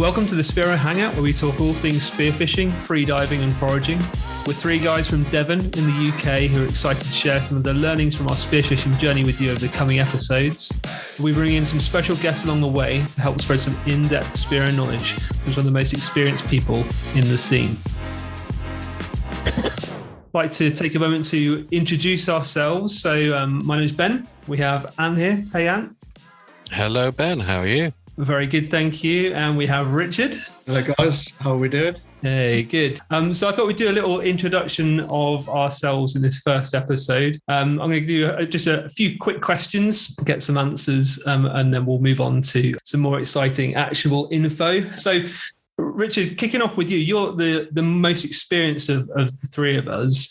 Welcome to the Spearo Hangout, where we talk all things spearfishing, freediving and foraging. We're three guys from Devon in the UK who are excited to share some of the learnings from our spearfishing journey with you over the coming episodes. We bring in some special guests along the way to help spread some in-depth Spearo knowledge from some of the most experienced people in the scene. I'd like to take a moment to introduce ourselves. So my name is Ben. We have Anne here. Hey, Anne. Hello, Ben. How are you? Very good, thank you. And we have Richard. Hello, guys. How are we doing? Hey, good. So I thought we'd do a little introduction of ourselves in this first episode. I'm going to do just a few quick questions, get some answers, and then we'll move on to some more exciting, actionable info. So, Richard, kicking off with you, you're the most experienced of the three of us.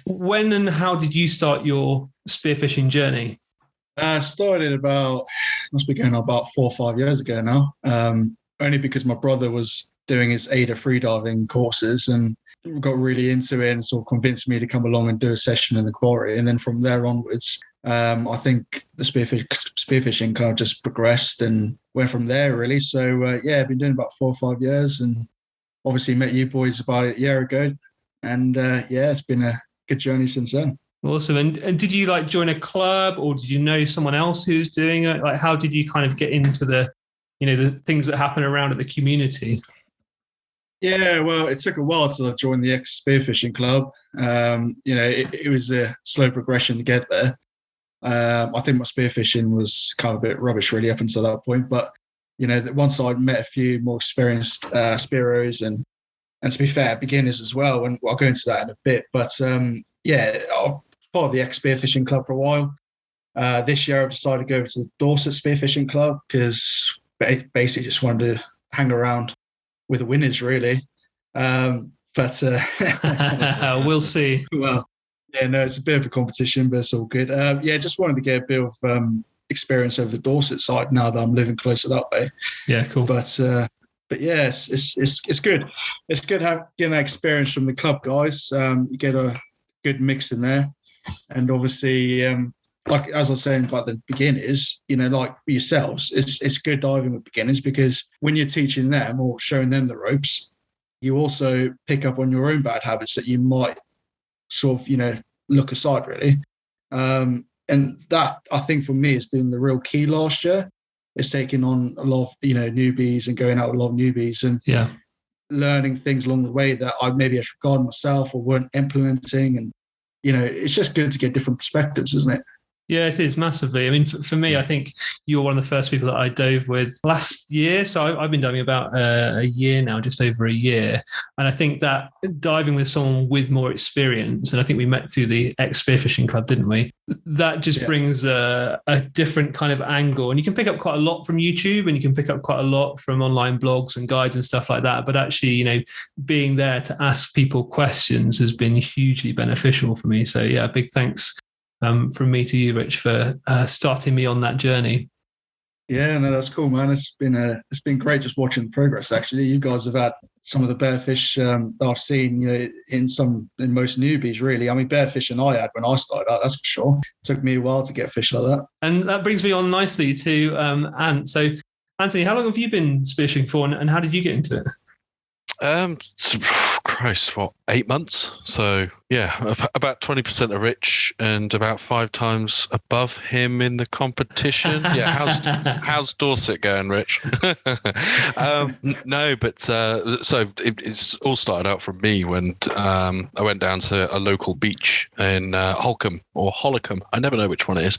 When and how did you start your spearfishing journey? I started must be going on about 4 or 5 years ago now, only because my brother was doing his ADA freediving courses and got really into it and sort of convinced me to come along and do a session in the quarry. And then from there onwards, I think the spearfishing kind of just progressed and went from there, really. So, I've been doing about 4 or 5 years and obviously met you boys about a year ago. And, it's been a good journey since then. Awesome. And did you join a club or did you know someone else who's doing it? How did you kind of get into the things that happen around at the community? Yeah, well, it took a while till I joined the ex-spearfishing club. It was a slow progression to get there. I think my spearfishing was kind of a bit rubbish really up until that point. But, once I'd met a few more experienced spearos and to be fair, beginners as well, and I'll go into that in a bit. But, I was part of the ex-spearfishing club for a while. This year I've decided to go to the Dorset Spearfishing Club because basically just wanted to hang around with the winners, really. We'll see. Well, it's a bit of a competition, but it's all good. Just wanted to get a bit of experience over the Dorset side now that I'm living closer that way. Yeah, cool. But it's good. It's good getting that experience from the club guys. You get a good mix in there, and obviously, like as I was saying about the beginners, like yourselves, it's good diving with beginners because when you're teaching them or showing them the ropes, you also pick up on your own bad habits that you might sort of, look aside really. And that I think for me has been the real key last year. It's taking on a lot of, newbies and going out with a lot of newbies and learning things along the way that I maybe had forgotten myself or weren't implementing. And, it's just good to get different perspectives, isn't it? Yeah, it is massively. I mean, for me, I think you're one of the first people that I dove with last year. So I've been diving about a year now, just over a year. And I think that diving with someone with more experience, and I think we met through the ex-spearfishing club, didn't we? That just brings a different kind of angle. And you can pick up quite a lot from YouTube and you can pick up quite a lot from online blogs and guides and stuff like that. But actually, being there to ask people questions has been hugely beneficial for me. So yeah, big thanks from me to you, Rich, for starting me on that journey. Yeah, no, that's cool, man. It's been great just watching the progress. Actually, you guys have had some of the bear fish that I've seen, in most newbies, really. I mean, bear fish and I had when I started out, that's for sure. It took me a while to get fish like that. And that brings me on nicely to Ant. So, Anthony, how long have you been spearfishing for, and how did you get into it? Christ, 8 months? So yeah, about 20% of Rich and about 5 times above him in the competition. Yeah, how's Dorset going, Rich? No, but so it's all started out from me when I went down to a local beach in Holcombe or Hollicombe. I never know which one it is,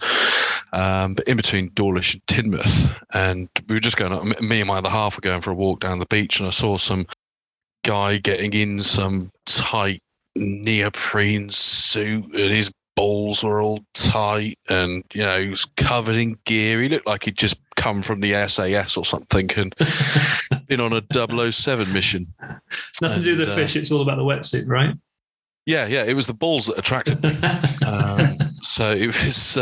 but in between Dawlish and Teignmouth, and we were just going. Me and my other half were going for a walk down the beach, and I saw some guy getting in some tight neoprene suit and his balls were all tight and he was covered in gear. He looked like he'd just come from the SAS or something and been on a 007 mission. Nothing to do with the fish, it's all about the wetsuit, right? Yeah, it was the balls that attracted me. So it was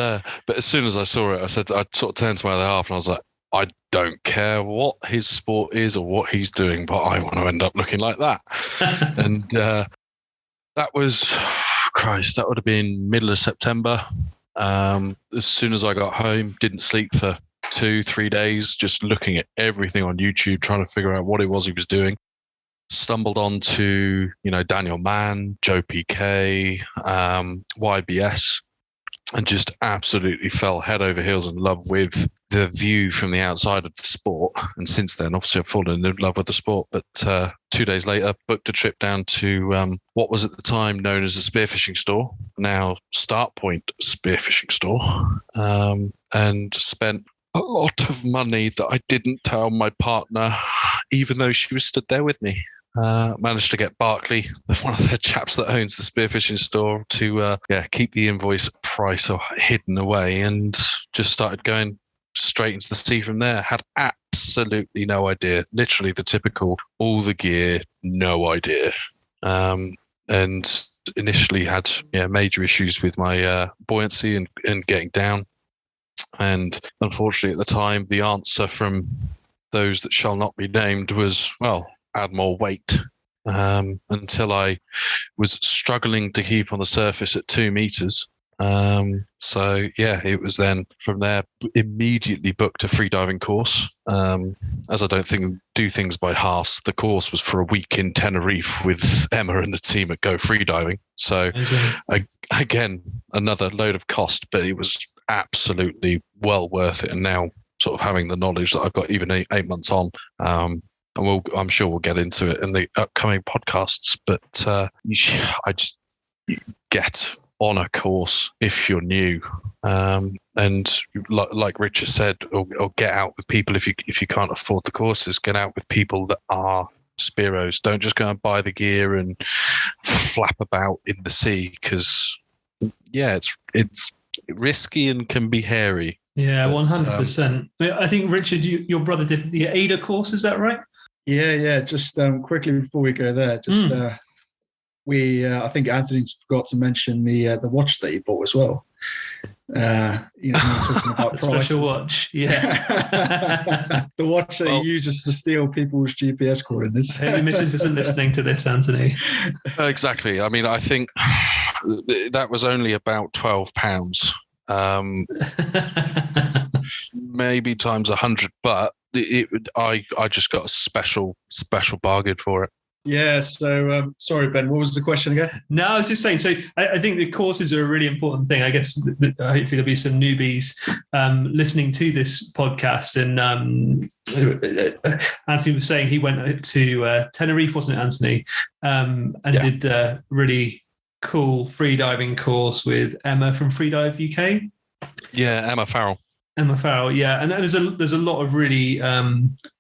but as soon as I saw it, I sort of turned to my other half and I was like, I don't care what his sport is or what he's doing, but I want to end up looking like that. And that was, that would have been middle of September. As soon as I got home, didn't sleep for 2-3 days just looking at everything on YouTube, trying to figure out what it was he was doing. Stumbled onto, Daniel Mann, Joe PK, YBS, and just absolutely fell head over heels in love with the view from the outside of the sport. And since then, obviously, I've fallen in love with the sport. But 2 days later, booked a trip down to what was at the time known as a spearfishing store, now Start Point Spearfishing Store, and spent a lot of money that I didn't tell my partner, even though she was stood there with me. Managed to get Barclay, one of the chaps that owns the spearfishing store, to keep the invoice price hidden away, and just started going straight into the sea from there. Had absolutely no idea. Literally the typical, all the gear, no idea. And initially had major issues with my buoyancy and getting down. And unfortunately at the time, the answer from those that shall not be named was, well, add more weight, until I was struggling to keep on the surface at 2 meters. It was then from there immediately booked a freediving course. As I don't do things by halves, the course was for a week in Tenerife with Emma and the team at Go Freediving. So again, another load of cost, but it was absolutely well worth it. And now sort of having the knowledge that I've got even 8 months on, and I'm sure we'll get into it in the upcoming podcasts, but I just get on a course if you're new, and like Richard said, or get out with people if you can't afford the courses. Get out with people that are spearos. Don't just go and buy the gear and flap about in the sea, because it's risky and can be hairy. Yeah, 100%. I think Richard, your brother did the AIDA course. Is that right? Yeah. Just quickly before we go there, I think Anthony forgot to mention the watch that he bought as well. Talking about special watch, yeah. The watch that he uses to steal people's GPS coordinates. Hey, the missus isn't listening to this, Anthony. Exactly. I mean, I think that was only about £12. Maybe times 100, but I just got a special bargain for it. Yeah. So sorry, Ben, what was the question again? No, I was just saying. So I think the courses are a really important thing. I guess hopefully there'll be some newbies listening to this podcast. And Anthony was saying he went to Tenerife, wasn't it, Anthony? Did a really cool freediving course with Emma from Freedive UK. Yeah, Emma Farrell. Yeah, and there's a lot of really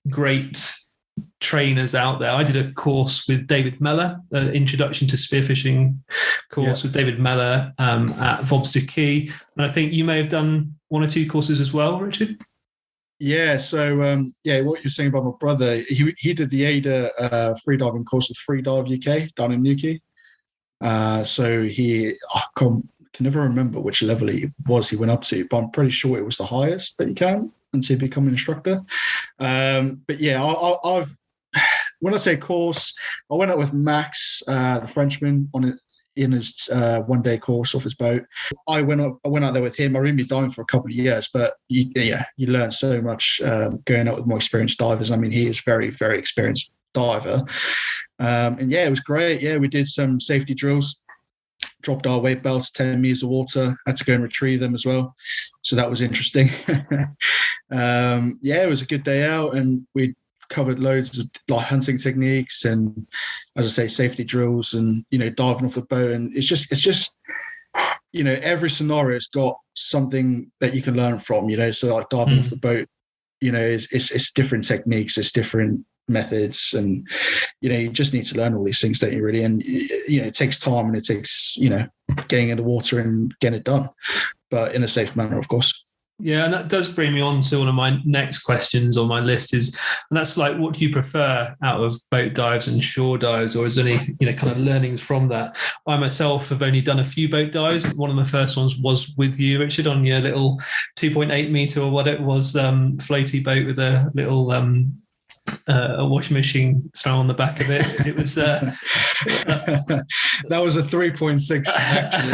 great trainers out there. I did a course with David Meller, introduction to spearfishing course with David Meller at Vobster Key, and I think you may have done 1 or 2 courses as well, Richard. Yeah. So what you're saying about my brother, he did the AIDA freediving course with Freedive UK down in Newquay. So can never remember which level he went up to, but I'm pretty sure it was the highest that you can until you become an instructor. But yeah, I've when I say course, I went out with Max, the Frenchman, in his 1-day course off his boat. I went out there with him. I really diving for a couple of years, but you learn so much going out with more experienced divers. I mean, he is very, very experienced diver. It was great. Yeah, we did some safety drills. Dropped our weight belts 10 meters of water, had to go and retrieve them as well. So that was interesting. It was a good day out, and we covered loads of like hunting techniques and, as I say, safety drills and, diving off the boat. And it's just, every scenario's got something that you can learn from, so like diving off the boat, it's different techniques, it's different methods, and you just need to learn all these things, don't you, really? And it takes time, and it takes getting in the water and getting it done, but in a safe manner, of course. Yeah, and that does bring me on to one of my next questions on my list and that's like, what do you prefer out of boat dives and shore dives, or is there any kind of learnings from that? I myself have only done a few boat dives. One of my first ones was with you, Richard, on your little 2.8 meter or what it was floaty boat with a little a washing machine thrown on the back of it. It was that was a 3.6 actually.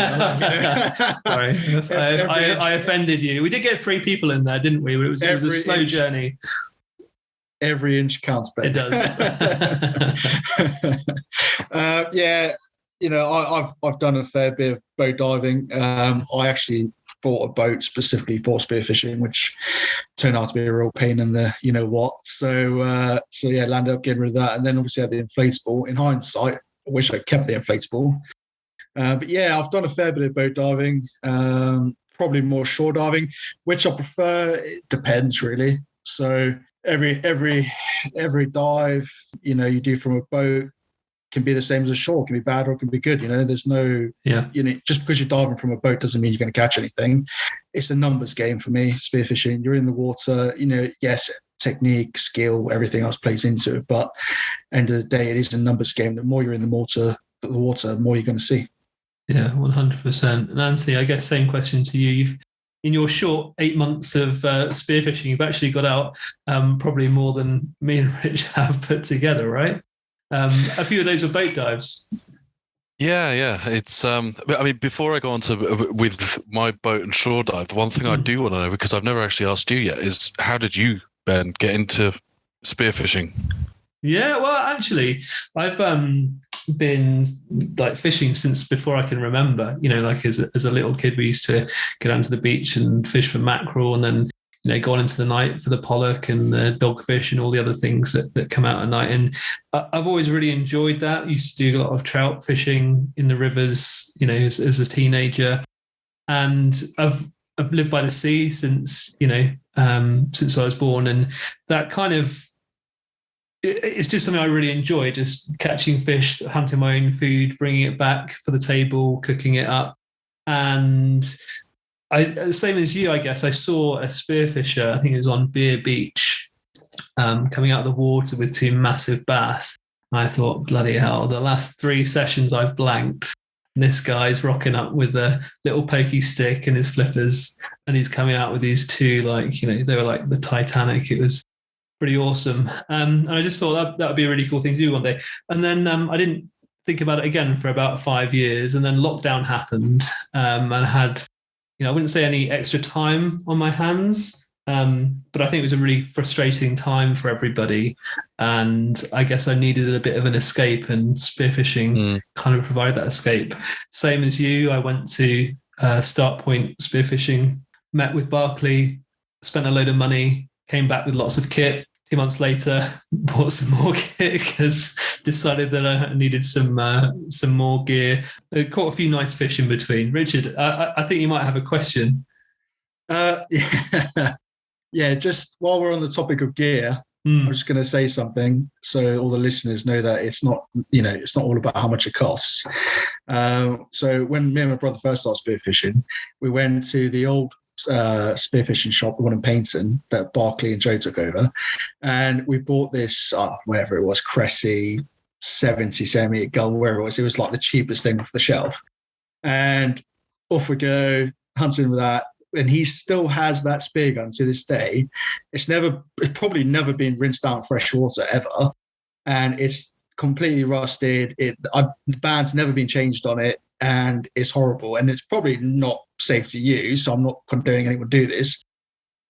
Sorry, I offended you. We did get 3 people in there, didn't we? It was a slow journey. Every inch counts, babe. It does. Yeah, I've done a fair bit of boat diving. I actually bought a boat specifically for spearfishing, which turned out to be a real pain in the what. So yeah, landed up getting rid of that, and then obviously had the inflatable. In hindsight, I wish I kept the inflatable. But yeah, I've done a fair bit of boat diving. Probably more shore diving, which I prefer. It depends really. So every dive you do from a boat can be the same as a shore, can be bad or it can be good. There's no, just because you're diving from a boat doesn't mean you're going to catch anything. It's a numbers game for me, spearfishing. You're in the water, yes, technique, skill, everything else plays into it. But end of the day, it is a numbers game. The more you're in the water, the more you're going to see. Yeah, 100%. And Anthony, I guess same question to you. In your short 8 months of spearfishing, you've actually got out probably more than me and Rich have put together, right? A few of those were boat dives. Yeah. It's before I go on to with my boat and shore dive, the one thing I do want to know, because I've never actually asked you yet, is how did you, Ben, get into spearfishing? Yeah, well, actually, I've been like fishing since before I can remember. Like as a little kid, we used to go down to the beach and fish for mackerel, and then go on into the night for the pollock and the dogfish and all the other things that come out at night. And I've always really enjoyed that. Used to do a lot of trout fishing in the rivers, as a teenager. And I've lived by the sea since I was born. And that kind of, it's just something I really enjoy, just catching fish, hunting my own food, bringing it back for the table, cooking it up. And same as you, I guess, I saw a spearfisher, I think it was on Beer Beach, coming out of the water with 2 massive bass. And I thought, bloody hell, the last 3 sessions I've blanked. And this guy's rocking up with a little pokey stick and his flippers, and he's coming out with these 2, they were like the Titanic. It was pretty awesome. And I just thought that would be a really cool thing to do one day. And then I didn't think about it again for about 5 years. And then lockdown happened, and I had, I wouldn't say any extra time on my hands, but I think it was a really frustrating time for everybody. And I guess I needed a bit of an escape, and spearfishing kind of provided that escape. Same as you, I went to Start Point Spearfishing, met with Barclay, spent a load of money, came back with lots of kit. 2 months later, bought some more kit because decided that I needed some more gear. I caught a few nice fish in between. Richard, I think you might have a question. Yeah, just while we're on the topic of gear, I'm just going to say something so all the listeners know that it's not all about how much it costs. So when me and my brother first started spearfishing, we went to the old spearfishing shop, the one in Paynton that Barclay and Joe took over, and we bought this whatever it was, Cressy 70 centimeter gull, wherever it was like the cheapest thing off the shelf, and off we go hunting with that. And he still has that spear gun to this day. It's probably never been rinsed out in fresh water ever, and it's completely rusted. The band's never been changed on it, and it's horrible, and it's probably not safe to use, so I'm not condoning anyone do this.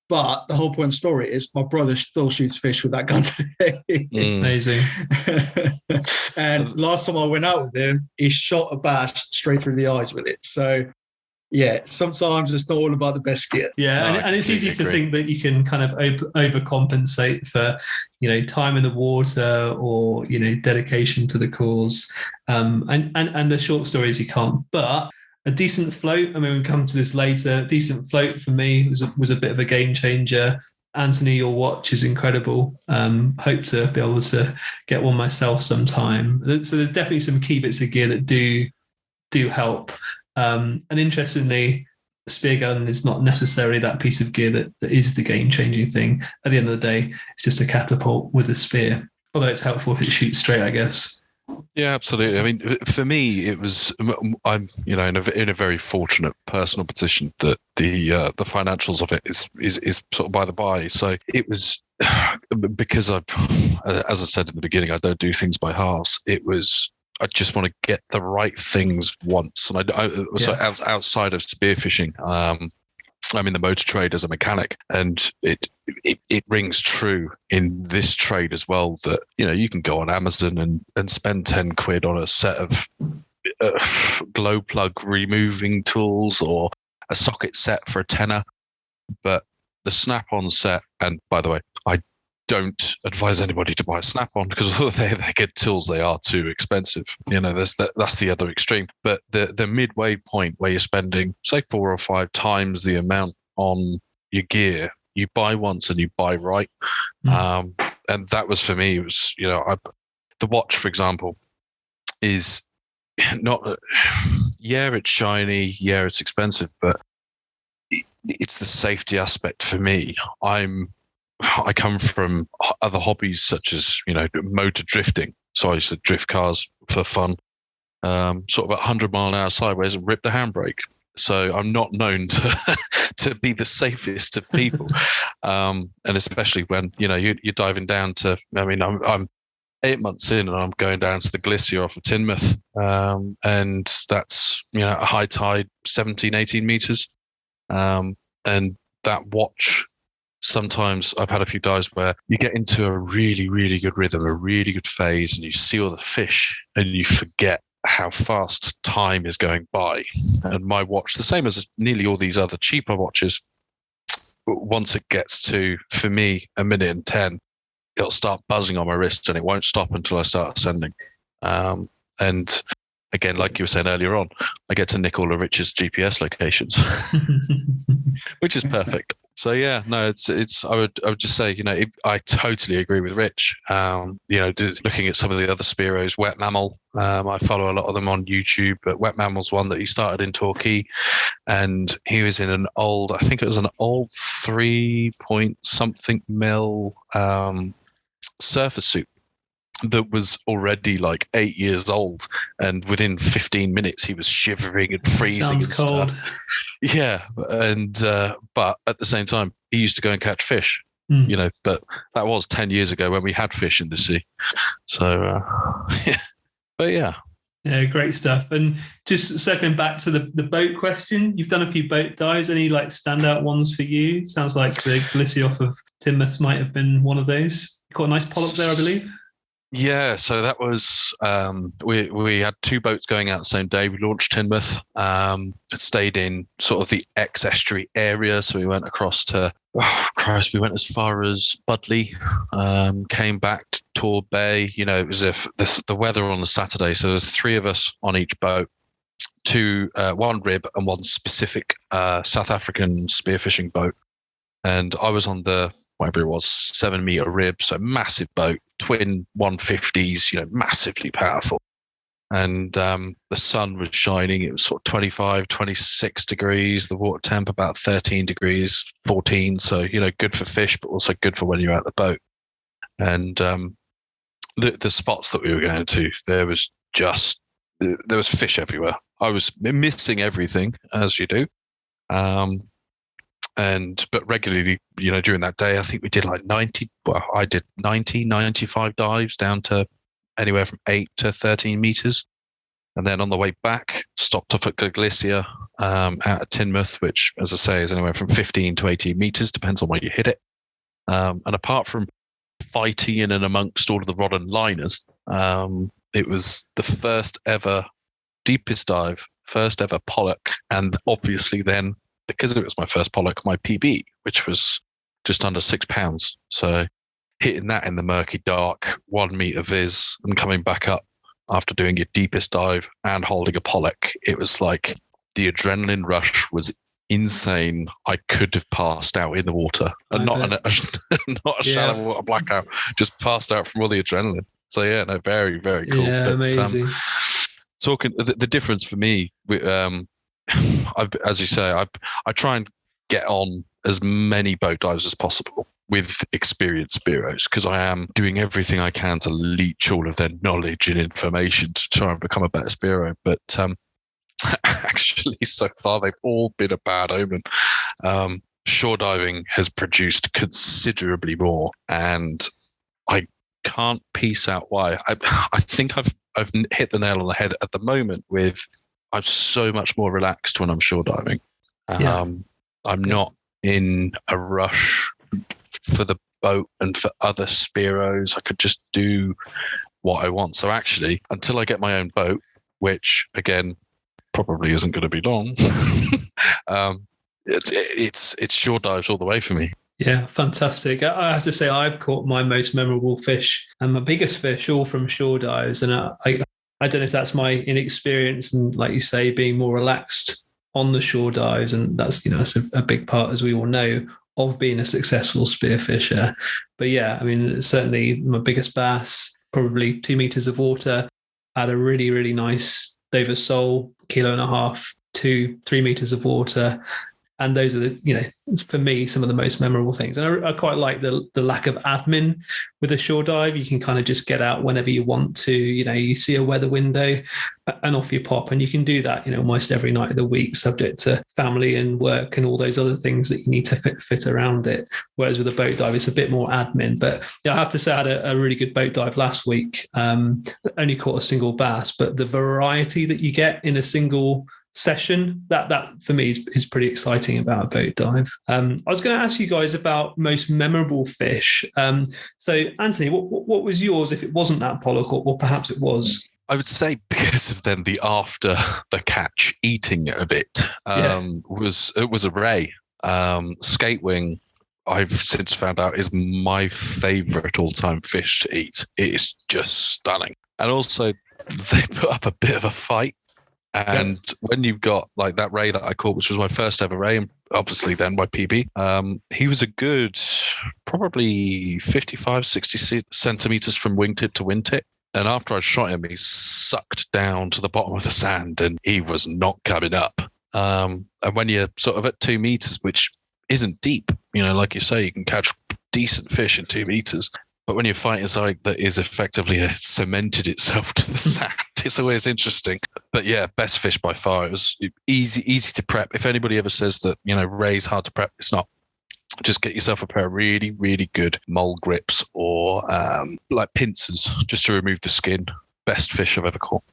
But the whole point of the story is my brother still shoots fish with that gun today. Amazing. And last time I went out with him, he shot a bass straight through the eyes with it. So yeah, sometimes it's not all about the best gear. Yeah, and it's easy to think that you can kind of overcompensate for, time in the water or, dedication to the cause. And the short stories you can't. But a decent float, we'll come to this later, decent float for me was a bit of a game changer. Anthony, your watch is incredible. Hope to be able to get one myself sometime. So there's definitely some key bits of gear that do help. And interestingly, the spear gun is not necessarily that piece of gear that is the game-changing thing. At the end of the day, it's just a catapult with a spear. Although it's helpful if it shoots straight, I guess. Yeah, absolutely. I mean, for me, it was I'm in a very fortunate personal position that the financials of it is sort of by the by. So it was because as I said in the beginning, I don't do things by halves. It was I just want to get the right things once, and so outside of spearfishing. I'm in the motor trade as a mechanic, and it rings true in this trade as well that you can go on Amazon and spend 10 quid on a set of glow plug removing tools or a socket set for a tenner, but the snap-on set, and by the way, I don't advise anybody to buy a snap-on because although they're good tools, they are too expensive. That's the other extreme. But the midway point where you're spending say 4 or 5 times the amount on your gear, you buy once and you buy right. And that was for me. It was the watch, for example, is not. It's shiny. Yeah, it's expensive, but it's the safety aspect for me. I come from other hobbies such as, motor drifting. So I used to drift cars for fun, sort of at 100 mile an hour sideways and rip the handbrake. So I'm not known to be the safest of people. And especially when, you're diving down to, I'm 8 months in and I'm going down to the glacier off of Teignmouth. And that's, a high tide, 17, 18 meters. And that watch, sometimes I've had a few dives where you get into a really, really good rhythm, a really good phase, and you see all the fish and you forget how fast time is going by. And my watch, the same as nearly all these other cheaper watches, once it gets to, for me, 1:10, it'll start buzzing on my wrist and it won't stop until I start ascending. And again, like you were saying earlier on, I get to nick all of Rich's GPS locations, which is perfect. So yeah, no, it's. I would just say, I totally agree with Rich. Looking at some of the other Spearos, Wet Mammal, I follow a lot of them on YouTube, but Wet Mammal's one that he started in Torquay, and he was in I think it was an old 3-point-something mil surface suit that was already like 8 years old, and within 15 minutes he was shivering and freezing and cold stuff. Yeah, and but at the same time he used to go and catch fish. But that was 10 years ago when we had fish in the sea. So but yeah, great stuff. And just circling back to the boat question, you've done a few boat dives. Any like standout ones for you? Sounds like the glacier off of Teignmouth might have been one of those. You caught a nice polyp there, I believe. Yeah, so that was we had 2 boats going out the same day. We launched Teignmouth, stayed in sort of the ex-estuary area. So we went across to we went as far as Budley, came back to Tor Bay. It was the weather on the Saturday, so there's 3 of us on each boat, 1 rib and 1 specific South African spearfishing boat, and I was on the whatever it was 7-meter rib, so massive boat, twin 150s, massively powerful. And the sun was shining. It was sort of 25, 26 degrees. The water temp about 13 degrees, 14. So, good for fish, but also good for when you're out the boat. And the spots that we were going to, there was fish everywhere. I was missing everything, as you do. But regularly, during that day, I think we did like 90. Well, I did 90, 95 dives down to anywhere from 8 to 13 meters. And then on the way back, stopped off at Glacier out at Teignmouth, which, as I say, is anywhere from 15 to 18 meters, depends on where you hit it. And apart from fighting in and amongst all of the rod and liners, it was the first ever deepest dive, first ever pollock, and obviously then, because it was my first pollock, my PB, which was just under 6 pounds. So hitting that in the murky dark, 1 meter viz, and coming back up after doing your deepest dive and holding a pollock, it was like the adrenaline rush was insane. I could have passed out in the water, and not a shallow water blackout, just passed out from all the adrenaline. So yeah, no, very, very cool. Yeah, but, amazing. Talking the difference for me, as you say, I try and get on as many boat dives as possible. with experienced spearos, because I am doing everything I can to leech all of their knowledge and information to try and become a better spearo. But actually, so far, they've all been a bad omen. Shore diving has produced considerably more, and I can't piece out why. I think I've hit the nail on the head at the moment with I'm so much more relaxed when I'm shore diving. I'm not in a rush for the boat and for other spearos. I could just do what I want. So actually, until I get my own boat, which again probably isn't going to be long, it's shore dives all the way for me. Yeah, fantastic. I have to say, I've caught my most memorable fish and my biggest fish all from shore dives. And I don't know if that's my inexperience and, like you say, being more relaxed on the shore dives. And that's, that's a big part, as we all know, of being a successful spearfisher. But yeah, I mean, certainly my biggest bass, probably 2 meters of water, had a really, really nice Dover sole, 1.5 to 3 meters of water. And those are for me, some of the most memorable things. And I quite like the lack of admin with a shore dive. You can kind of just get out whenever you want to. You see a weather window and off you pop. And you can do that, almost every night of the week, subject to family and work and all those other things that you need to fit around it. Whereas with a boat dive, it's a bit more admin. But I have to say, I had a really good boat dive last week. Only caught a single bass, but the variety that you get in a single session, that for me is pretty exciting about a boat dive. I was going to ask you guys about most memorable fish. So Anthony, what was yours if it wasn't that pollock, or perhaps it was? I would say, because of then the after the catch eating of it, was a ray. Skate wing, I've since found out, is my favorite all-time fish to eat. It is just stunning. And also they put up a bit of a fight. And when you've got like that ray that I caught, which was my first ever ray, and obviously then my PB, he was a good probably 55, 60 centimeters from wingtip to wingtip. And after I shot him, he sucked down to the bottom of the sand and he was not coming up. And when you're sort of at 2 meters, which isn't deep, like you say, you can catch decent fish in 2 meters. But when you're fighting something that is effectively cemented itself to the sand, it's always interesting. But yeah, best fish by far. It was easy to prep. If anybody ever says that, ray's hard to prep, it's not. Just get yourself a pair of really, really good mole grips or like pincers just to remove the skin. Best fish I've ever caught.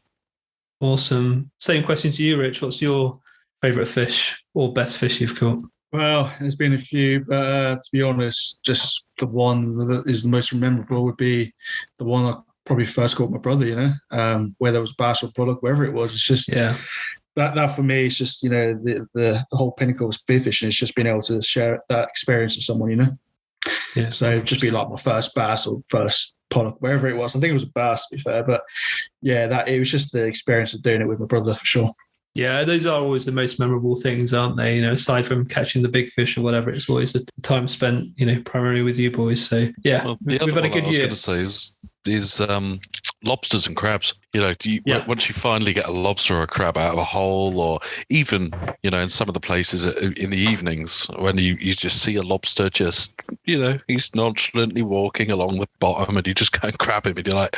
Awesome. Same question to you, Rich. What's your favourite fish or best fish you've caught? Well, there's been a few, but to be honest, just the one that is the most memorable would be the one I probably first caught my brother, whether it was bass or pollock, wherever it was. It's just that for me is just, the whole pinnacle of spearfishing. It's just being able to share that experience with someone, Yeah. So it'd just be like my first bass or first pollock, wherever it was. I think it was a bass, to be fair, but yeah, it was just the experience of doing it with my brother for sure. Yeah, those are always the most memorable things, aren't they? Aside from catching the big fish or whatever, it's always the time spent, primarily with you boys. So yeah, well, we've had a good year. I was going to say is lobsters and crabs. Once you finally get a lobster or a crab out of a hole, or even in some of the places in the evenings when you just see a lobster, just he's nonchalantly walking along the bottom, and you just go and grab him, and you're like,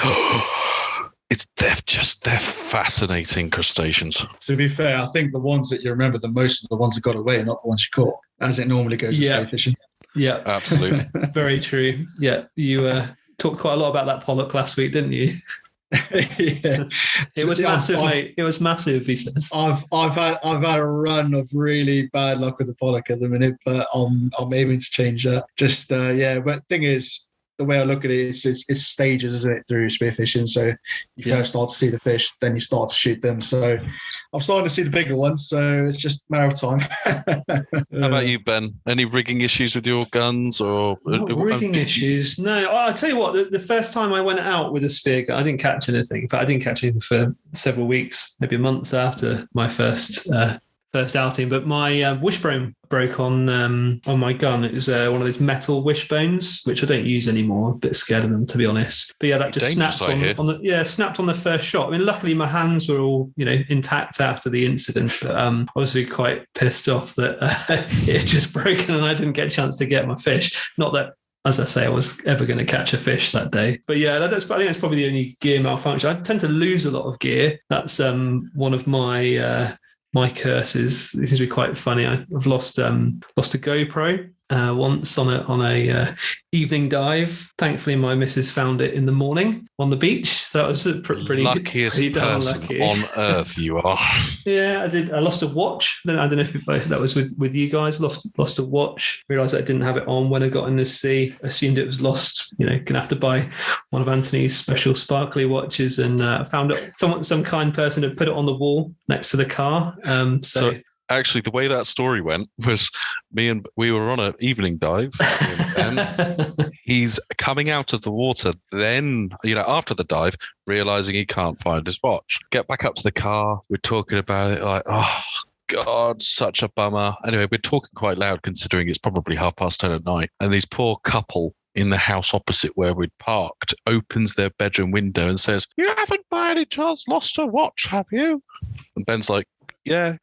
they're fascinating crustaceans. To be fair, I think the ones that you remember the most are the ones that got away, not the ones you caught, as it normally goes with spearfishing. Yeah, absolutely. Very true. Yeah, you talked quite a lot about that pollock last week, didn't you? Yeah, it was massive, mate. It was massive. He says. I've had a run of really bad luck with the pollock at the minute, but I'm aiming to change that. Just but thing is, the way I look at it is it's stages, isn't it, through spearfishing? So you first start to see the fish, then you start to shoot them. So I'm starting to see the bigger ones, so it's just a matter of time. How about you, Ben? Any rigging issues with your guns? Or rigging issues? No. I'll tell you what, the first time I went out with a spear gun, I didn't catch anything. In fact, I didn't catch anything for several weeks, maybe months after my first outing. But my wishbone broke on my gun. It was one of those metal wishbones, which I don't use anymore. A bit scared of them, to be honest. But yeah, that just snapped snapped on the first shot. I mean, luckily my hands were all intact after the incident, but obviously quite pissed off that it had just broken and I didn't get a chance to get my fish. Not that as I say, I was ever going to catch a fish that day. But yeah, I think that's probably the only gear malfunction. I tend to lose a lot of gear. That's one of my my curses. This is quite funny. I've lost a GoPro once on a evening dive. Thankfully, my missus found it in the morning on the beach, so that was pretty luckiest person lucky. on earth. You are. Yeah, I did. I lost a watch. I don't know if that was with you guys. Lost a watch. Realised I didn't have it on when I got in the sea. Assumed it was lost. Gonna have to buy one of Anthony's special sparkly watches, and found it. Some kind person had put it on the wall next to the car. So actually, the way that story went was we were on an evening dive. And he's coming out of the water, then, after the dive, realizing he can't find his watch. Get back up to the car. We're talking about it like, oh, God, such a bummer. Anyway, we're talking quite loud considering it's probably 10:30 at night. And these poor couple in the house opposite where we'd parked opens their bedroom window and says, "You haven't by any chance lost a watch, have you?" And Ben's like, Yeah,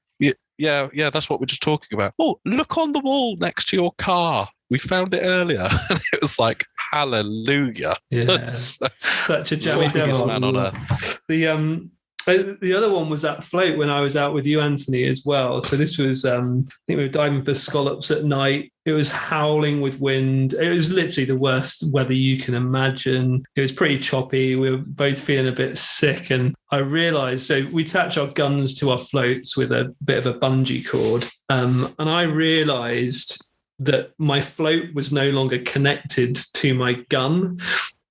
that's what we're just talking about. Oh, look on the wall next to your car. We found it earlier. It was like, hallelujah. Yeah, such a jammy devil. Man on earth. The other one was that float when I was out with you, Anthony, as well. So this was, I think we were diving for scallops at night. It was howling with wind. It was literally the worst weather you can imagine. It was pretty choppy. We were both feeling a bit sick. And I realized, so we attach our guns to our floats with a bit of a bungee cord. And I realized that my float was no longer connected to my gun.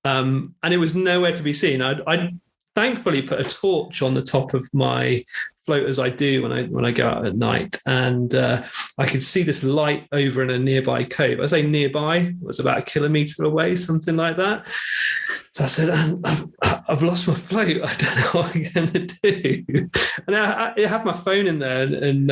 And it was nowhere to be seen. I thankfully put a torch on the top of my float, as I do when I go out at night, and I could see this light over in a nearby cove. I say nearby, it was about 1 kilometre away, something like that. So I said, I've lost my float. I don't know what I'm going to do. And I have my phone in there, and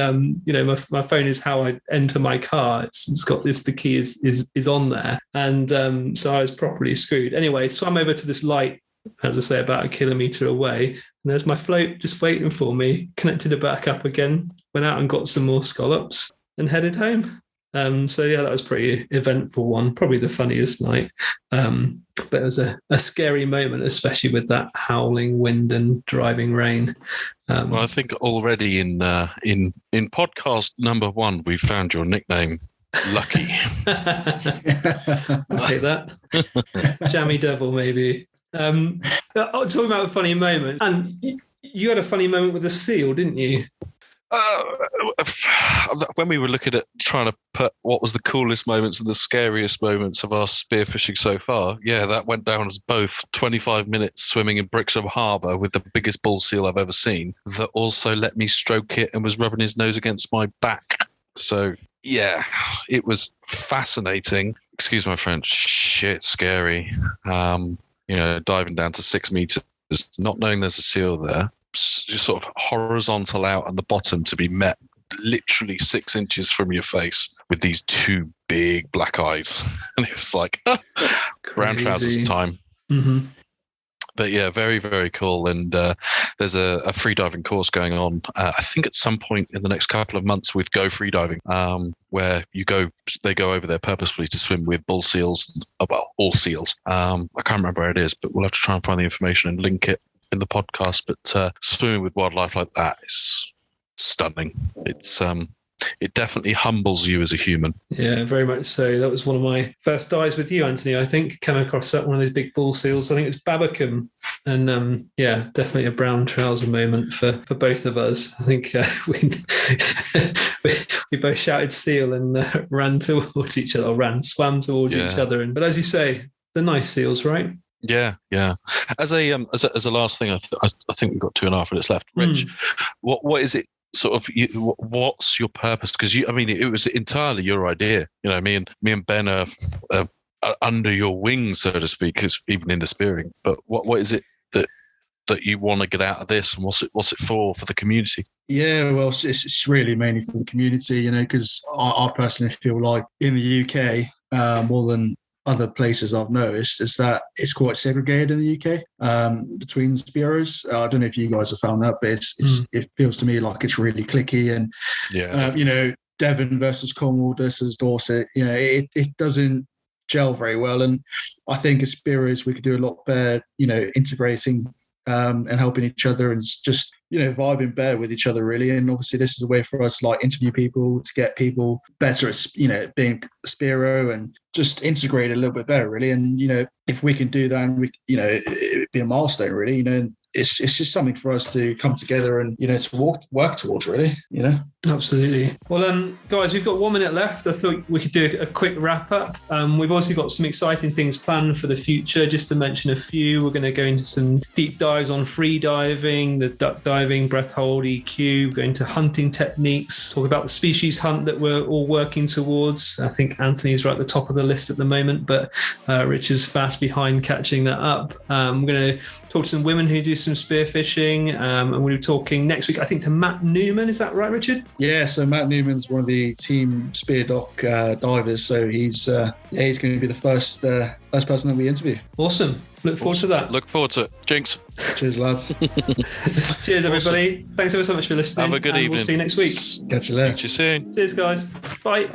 my phone is how I enter my car. It's got this. The key is on there, and so I was properly screwed. Anyway, swam over to this light, as I say, about 1 kilometre away. And there's my float just waiting for me, connected it back up again, went out and got some more scallops and headed home. So yeah, that was a pretty eventful one, probably the funniest night. But it was a scary moment, especially with that howling wind and driving rain. Well, I think already in podcast number 1, we found your nickname, Lucky. I'll take that. Jammy Devil, maybe. Talking about a funny moment, and you had a funny moment with a seal, didn't you? When we were looking at trying to put what was the coolest moments and the scariest moments of our spearfishing so far, yeah, that went down as both 25 minutes swimming in Brixham Harbour with the biggest bull seal I've ever seen, that also let me stroke it and was rubbing his nose against my back. So yeah, it was fascinating. Excuse my French. Shit, scary. Diving down to 6 meters, not knowing there's a seal there, just sort of horizontal out at the bottom to be met literally 6 inches from your face with these 2 big black eyes. And it was like, brown trousers time. Mm-hmm. But yeah, very, very cool. And there's a freediving course going on. I think at some point in the next couple of months with Go Freediving, where they go over there purposefully to swim with bull seals, all seals. I can't remember where it is, but we'll have to try and find the information and link it in the podcast. But swimming with wildlife like that is stunning. It definitely humbles you as a human. Yeah, very much so. That was one of my first dives with you, Anthony. I think came across that one of those big bull seals. I think it's Babacom, and yeah, definitely a brown trouser moment for both of us. I think we both shouted seal and ran towards each other, or swam towards each other. But as you say, they're nice seals, right? Yeah. As a last thing, I think we've got 2.5 minutes left. Rich, what is it? Sort of, what's your purpose? Because it was entirely your idea. Me and Ben are under your wings, so to speak, because even in the spearing. But what is it that you want to get out of this, and what's it for the community? Yeah, well, it's really mainly for the community, because I personally feel like in the UK, more than other places I've noticed, is that it's quite segregated in the UK between spearos. I don't know if you guys have found that, but it feels to me like it's really cliquey, and Devon versus Cornwall versus Dorset. It doesn't gel very well. And I think as Spearos, we could do a lot better, integrating and helping each other and just, vibing better with each other, really. And obviously this is a way for us to interview people, to get people better at, being Spearo and just integrate a little bit better, really. And, if we can do that, and it'd be a milestone, really, and it's just something for us to come together and, to work towards, really, Absolutely. Well, guys, we've got 1 minute left. I thought we could do a quick wrap up. We've also got some exciting things planned for the future. Just to mention a few, we're going to go into some deep dives on free diving, the duck diving, breath hold, EQ, go into hunting techniques, talk about the species hunt that we're all working towards. I think Anthony's right at the top of the list at the moment, but Richard's fast behind catching that up. We're going to talk to some women who do some spearfishing, and we'll be talking next week, I think, to Matt Newman. Is that right, Richard? Yeah, so Matt Newman's one of the Team Speardock divers, so he's going to be the first person that we interview. Awesome. Look forward to that. Look forward to it. Jinx. Cheers, lads. Cheers, everybody. Awesome. Thanks ever so much for listening. Have a good evening. We'll see you next week. Catch you later. Catch you soon. Cheers, guys. Bye.